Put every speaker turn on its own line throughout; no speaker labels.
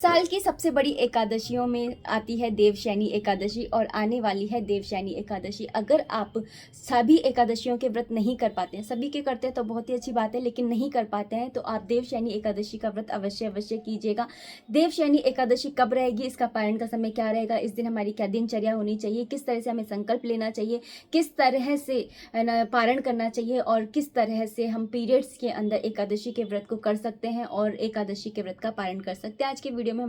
साल की सबसे बड़ी एकादशियों में आती है देवशयनी एकादशी और आने वाली है देवशयनी एकादशी। अगर आप सभी एकादशियों के व्रत नहीं कर पाते हैं, सभी के करते हैं तो बहुत ही अच्छी बात है, लेकिन नहीं कर पाते हैं तो आप देवशयनी एकादशी का व्रत अवश्य अवश्य कीजिएगा। देवशयनी एकादशी कब रहेगी, इसका पारण का समय क्या रहेगा, इस दिन हमारी क्या दिनचर्या होनी चाहिए, किस तरह से हमें संकल्प लेना चाहिए, किस तरह से पारण करना चाहिए और किस तरह से हम पीरियड्स के अंदर एकादशी के व्रत को कर सकते हैं और एकादशी के व्रत का पारण कर सकते हैं। आज के वीडियो में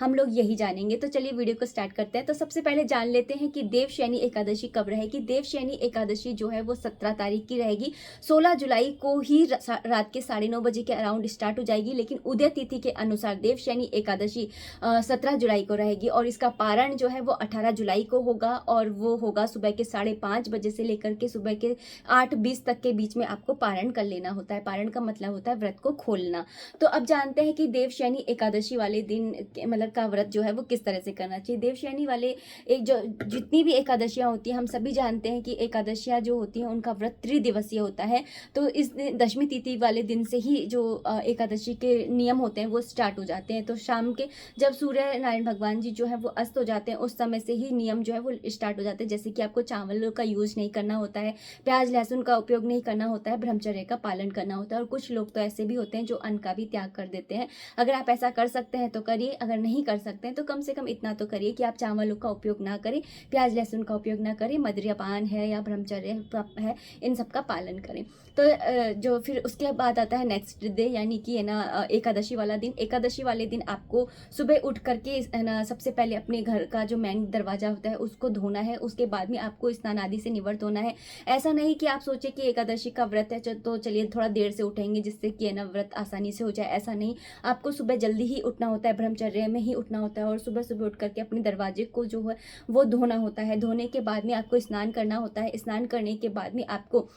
हम लोग यही जानेंगे। तो चलिए वीडियो को स्टार्ट करते हैं। तो सबसे पहले जान लेते हैं कि देवशयनी एकादशी कब रहेगी। देवशयनी एकादशी जो है वो 17 तारीख की रहेगी। 16 जुलाई को ही रात के 9:30 बजे के अराउंड स्टार्ट हो जाएगी, लेकिन उदय तिथि के अनुसार देवशयनी एकादशी 17 जुलाई को रहेगी और इसका पारण जो है वो 18 जुलाई को होगा और वो होगा सुबह के 5:30 बजे से लेकर के सुबह के 8:20 तक के बीच में आपको पारण कर लेना होता है। पारण का मतलब होता है व्रत को खोलना। तो अब जानते हैं कि देवशयनी एकादशी वाले दिन मतलब का व्रत जो है वो किस तरह से करना चाहिए। देवशयनी वाले एक जो जितनी भी एकादशियां होती हैं, हम सभी जानते हैं कि एकादशियां जो होती हैं उनका व्रत त्रिदिवसीय होता है। तो इस दशमी तिथि वाले दिन से ही जो एकादशी के नियम होते हैं वो स्टार्ट हो जाते हैं। तो शाम के जब सूर्य नारायण भगवान जी जो है वो अस्त हो जाते हैं, उस समय से ही नियम जो है वो स्टार्ट हो जाते हैं। जैसे कि आपको चावल का यूज नहीं करना होता है, प्याज लहसुन का उपयोग नहीं करना होता है, ब्रह्मचर्य का पालन करना होता है। और कुछ लोग तो ऐसे भी होते हैं जो अन्न का भी त्याग कर देते हैं। अगर आप ऐसा कर सकते हैं तो करिए, अगर नहीं कर सकते हैं तो कम से कम इतना तो करिए कि आप चावलों का उपयोग ना करें, प्याज लहसुन का उपयोग ना करें, मद्यपान है या ब्रह्मचर्य है, इन सब का पालन करें। तो जो फिर उसके बाद आता है नेक्स्ट डे, यानी कि है ना एकादशी वाला दिन। एकादशी वाले दिन आपको सुबह उठ करके है ना सबसे पहले अपने घर का जो मेन दरवाजा होता है उसको धोना है। उसके बाद में आपको स्नान आदि से निवृत्त होना है। ऐसा नहीं कि आप सोचे कि एकादशी का व्रत है तो चलिए थोड़ा देर से उठेंगे जिससे कि है ना व्रत आसानी से हो जाए, ऐसा नहीं। आपको सुबह जल्दी ही उठना होता है, ब्रह्मचर्य में ही उठना होता है और सुबह सुबह उठ करके अपने दरवाजे को जो है वो धोना होता है। धोने के बाद में आपको स्नान करना होता है। स्नान करने के बाद में आपको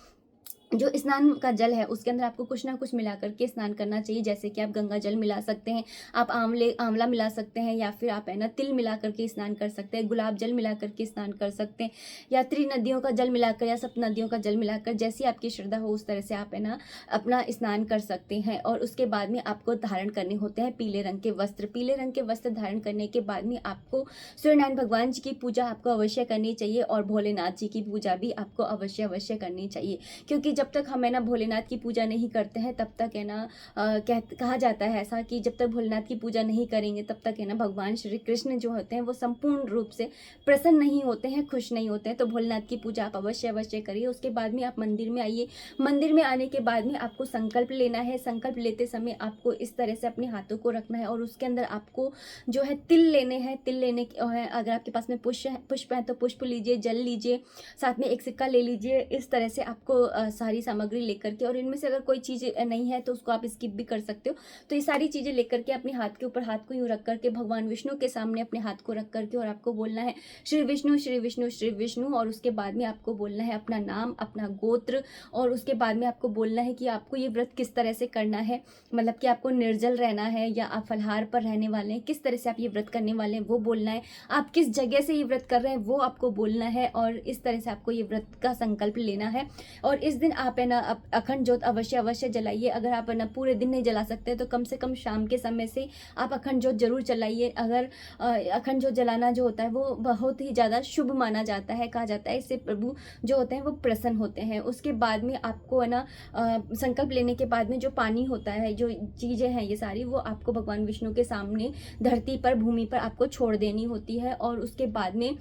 जो स्नान का जल है उसके अंदर आपको कुछ ना कुछ मिला करके स्नान करना चाहिए। जैसे कि आप गंगा जल मिला सकते हैं, आप आंवला मिला सकते हैं, या फिर आप है ना तिल मिला करके स्नान कर सकते हैं, गुलाब जल मिला करके स्नान कर सकते हैं, या त्रिनदियों का जल मिलाकर या सप्त नदियों का जल मिलाकर, जैसी आपकी श्रद्धा हो उस तरह से आप है ना अपना स्नान कर सकते हैं। और उसके बाद में आपको धारण करने होते हैं पीले रंग के वस्त्र। पीले रंग के वस्त्र धारण करने के बाद में आपको सूर्यनारायण भगवान जी की पूजा आपको अवश्य करनी चाहिए और भोलेनाथ जी की पूजा भी आपको अवश्य अवश्य करनी चाहिए। क्योंकि जब तक हम है ना भोलेनाथ की पूजा नहीं करते हैं तब तक है ना कहा जाता है ऐसा कि जब तक भोलेनाथ की पूजा नहीं करेंगे तब तक है ना भगवान श्री कृष्ण जो होते हैं वो संपूर्ण रूप से प्रसन्न नहीं होते हैं, खुश नहीं होते हैं। तो भोलेनाथ की पूजा आप अवश्य अवश्य करिए। उसके बाद में आप मंदिर में आइए। मंदिर में आने के बाद में आपको संकल्प लेना है। संकल्प लेते समय आपको इस तरह से अपने हाथों को रखना है और उसके अंदर आपको जो है तिल लेने हैं। तिल लेने है, अगर आपके पास में पुष्प है तो पुष्प लीजिए, जल लीजिए, साथ में एक सिक्का ले लीजिए। इस तरह से आपको सारी सामग्री लेकर के, और इनमें से अगर कोई चीज नहीं है तो उसको आप स्किप भी कर सकते हो। तो ये सारी चीजें लेकर के अपने हाथ के ऊपर हाथ को यूं रख करके भगवान विष्णु के सामने अपने हाथ को रख करके और आपको बोलना है श्री विष्णु श्री विष्णु श्री विष्णु। और उसके बाद में आपको बोलना है अपना नाम, अपना गोत्र, और उसके बाद में आपको बोलना है कि आपको ये व्रत किस तरह से करना है, मतलब कि आपको निर्जल रहना है या आप फलहार पर रहने वाले हैं, किस तरह से आप ये व्रत करने वाले हैं वो बोलना है। आप किस जगह से ये व्रत कर रहे हैं वो आपको बोलना है और इस तरह से आपको ये व्रत का संकल्प लेना है। और इस दिन आप है ना अखंड ज्योत अवश्य अवश्य जलाइए। अगर आप ना पूरे दिन नहीं जला सकते तो कम से कम शाम के समय से आप अखंड ज्योत जरूर जलाइए। अगर अखंड ज्योत जलाना जो होता है वो बहुत ही ज़्यादा शुभ माना जाता है। कहा जाता है इससे प्रभु जो होते हैं वो प्रसन्न होते हैं। उसके बाद में आपको है ना संकल्प लेने के बाद में जो पानी होता है, जो चीज़ें हैं ये सारी, वो आपको भगवान विष्णु के सामने धरती पर, भूमि पर आपको छोड़ देनी होती है। और उसके बाद में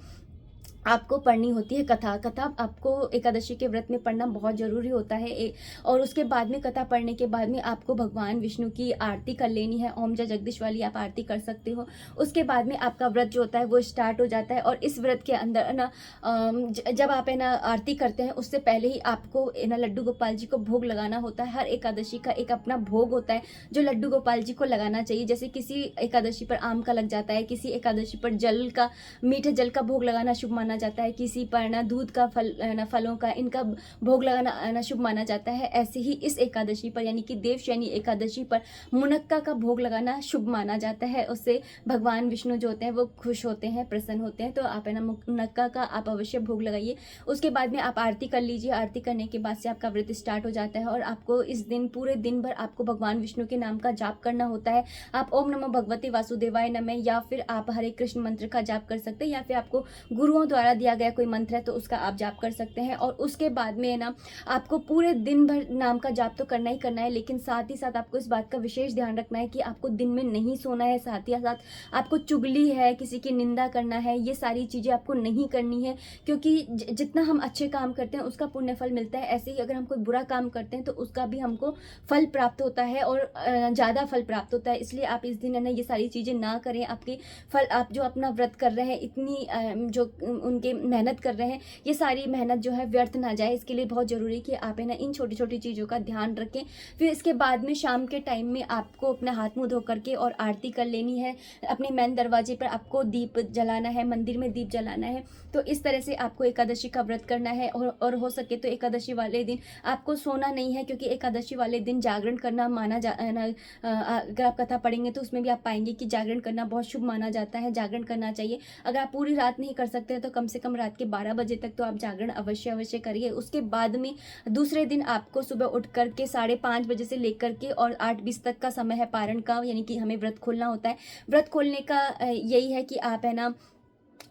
आपको पढ़नी होती है कथा। कथा आपको एकादशी के व्रत में पढ़ना बहुत ज़रूरी होता है। और उसके बाद में कथा पढ़ने के बाद में आपको भगवान विष्णु की आरती कर लेनी है। ओम जय जगदीश वाली आप आरती कर सकते हो। उसके बाद में आपका व्रत जो होता है वो स्टार्ट हो जाता है। और इस व्रत के अंदर ना जब आप है ना आरती करते हैं उससे पहले ही आपको ना लड्डू गोपाल जी को भोग लगाना होता है। हर एकादशी का एक अपना भोग होता है जो लड्डू गोपाल जी को लगाना चाहिए। जैसे किसी एकादशी पर आम का लग जाता है, किसी एकादशी पर जल का, मीठे जल का भोग लगाना शुभ माना जाता है, किसी पर ना दूध का फल ना फलों का इनका भोग लगाना ना शुभ माना जाता है। ऐसे ही इस एकादशी पर यानी कि देवशयनी एकादशी पर मुनक्का का भोग लगाना शुभ माना जाता है। उससे भगवान विष्णु जो होते हैं वो खुश होते हैं, प्रसन्न होते हैं। तो आप है ना मुनक्का का आप अवश्य भोग लगाइए। उसके बाद में आप आरती कर लीजिए। आरती करने के बाद से आपका व्रत स्टार्ट हो जाता है और आपको इस दिन पूरे दिन भर आपको भगवान विष्णु के नाम का जाप करना होता है। आप ओम नमो भगवते वासुदेवाय नमः या फिर आप हरे कृष्ण मंत्र का जाप कर सकते हैं, या फिर आपको गुरुओं द्वारा दिया गया कोई मंत्र है तो उसका आप जाप कर सकते हैं। और उसके बाद में ना आपको पूरे दिन भर नाम का जाप तो करना ही करना है, लेकिन साथ ही साथ आपको इस बात का विशेष ध्यान रखना है कि आपको दिन में नहीं सोना है। साथ ही साथ आपको चुगली है, किसी की निंदा करना है, ये सारी चीज़ें आपको नहीं करनी है, क्योंकि जितना हम अच्छे काम करते हैं उसका पुण्य फल मिलता है। ऐसे ही अगर हम कोई बुरा काम करते हैं तो उसका भी हमको फल प्राप्त होता है और ज़्यादा फल प्राप्त होता है। इसलिए आप इस दिन है ना ये सारी चीज़ें ना करें। आपके फल, आप जो अपना व्रत कर रहे हैं, इतनी जो उनके मेहनत कर रहे हैं, ये सारी मेहनत जो है व्यर्थ ना जाए। इसके लिए बहुत ज़रूरी है कि आप है ना इन छोटी छोटी चीज़ों का ध्यान रखें। फिर इसके बाद में शाम के टाइम में आपको अपना हाथ मुँह धो करके और आरती कर लेनी है। अपने मेन दरवाजे पर आपको दीप जलाना है, मंदिर में दीप जलाना है। तो इस तरह से आपको एकादशी का व्रत करना है। और हो सके तो एकादशी वाले दिन आपको सोना नहीं है, क्योंकि एकादशी वाले दिन जागरण करना माना जा अगर आप कथा पढ़ेंगे तो उसमें भी आप पाएंगे कि जागरण करना बहुत शुभ माना जाता है। जागरण करना चाहिए। अगर आप पूरी रात नहीं कर सकते तो कम से कम रात के 12 बजे तक तो आप जागरण अवश्य करिए। उसके बाद में दूसरे दिन आपको सुबह उठ करके 5:30 बजे से लेकर के और 8:20 तक का समय है पारण का, यानी कि हमें व्रत खोलना होता है। व्रत खोलने का यही है कि आप है ना,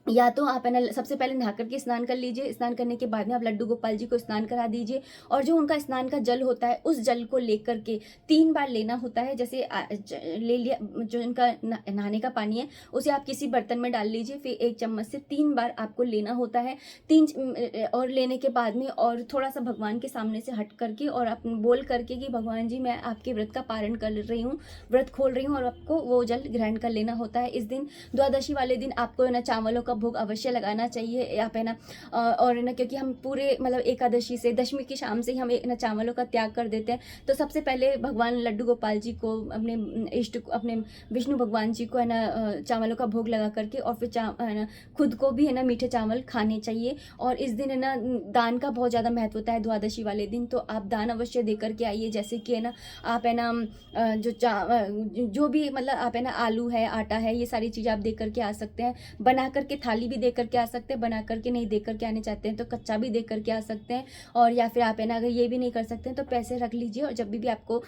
या तो आप है ना सबसे पहले नहा करके स्नान कर लीजिए। स्नान करने के बाद में आप लड्डू गोपाल जी को स्नान करा दीजिए, और जो उनका स्नान का जल होता है उस जल को लेकर के 3 बार लेना होता है। जैसे ले लिया, जो इनका नहाने का पानी है उसे आप किसी बर्तन में डाल लीजिए, फिर 1 चम्मच से 3 बार आपको लेना होता है। 3 और लेने के बाद में और थोड़ा सा भगवान के सामने से हट करके और आप बोल करके कि भगवान जी मैं आपके व्रत का पारण कर रही हूँ, व्रत खोल रही हूँ, और आपको वो जल ग्रहण कर लेना होता है। इस दिन द्वादशी वाले दिन आपको है ना चावलों का भोग अवश्य लगाना चाहिए। आप है ना और ना, क्योंकि हम पूरे मतलब एकादशी से दशमी की शाम से ही हम ना चावलों का त्याग कर देते हैं। तो सबसे पहले भगवान लड्डू गोपाल जी को, अपने इष्ट अपने विष्णु भगवान जी को है ना चावलों का भोग लगा करके और फिर है ना खुद को भी है ना मीठे चावल खाने चाहिए। और इस दिन है ना दान का बहुत ज़्यादा महत्व होता है द्वादशी वाले दिन, तो आप दान अवश्य दे करके आइए। जैसे कि है ना आप है ना जो भी मतलब आप है ना आलू है, आटा है, ये सारी चीज़ें आप दे करके आ सकते हैं। बना करके थाली भी दे करके आ सकते हैं, बना करके नहीं दे करके आने चाहते हैं तो कच्चा भी दे करके आ सकते हैं। और या फिर आप है ना अगर ये भी नहीं कर सकते हैं तो पैसे रख लीजिए, और जब भी आपको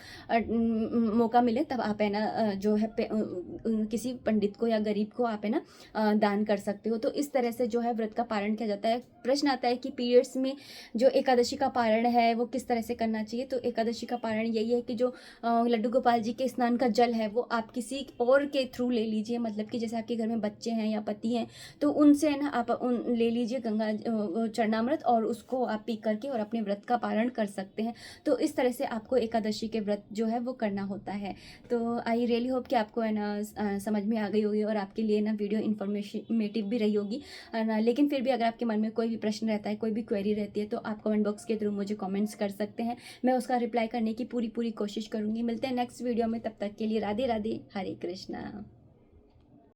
मौका मिले तब आप है ना जो है किसी पंडित को या गरीब को आप है ना दान कर सकते हो। तो इस तरह से जो है व्रत का पारण किया जाता है। प्रश्न आता है कि पीरियड्स में जो एकादशी का पारण है वो किस तरह से करना चाहिए। तो एकादशी का पारण यही है कि जो लड्डू गोपाल जी के स्नान का जल है वो आप किसी और के थ्रू ले लीजिए। मतलब कि जैसे आपके घर में बच्चे हैं या पति हैं तो उनसे है ना आप ले लीजिए गंगा चरणामृत, और उसको आप पी करके और अपने व्रत का पारण कर सकते हैं। तो इस तरह से आपको एकादशी के व्रत जो है वो करना होता है। तो आई रियली होप कि आपको है ना समझ में आ गई होगी और आपके लिए ना वीडियो इन्फॉर्मेटिव भी रही होगी ना। लेकिन फिर भी अगर आपके मन में कोई भी प्रश्न रहता है, कोई भी क्वेरी रहती है, तो आप कमेंट बॉक्स के थ्रू मुझे कमेंट्स कर सकते हैं। मैं उसका रिप्लाई करने की पूरी कोशिश करूँगी। मिलते हैं नेक्स्ट वीडियो में, तब तक के लिए राधे राधे, हरे कृष्णा।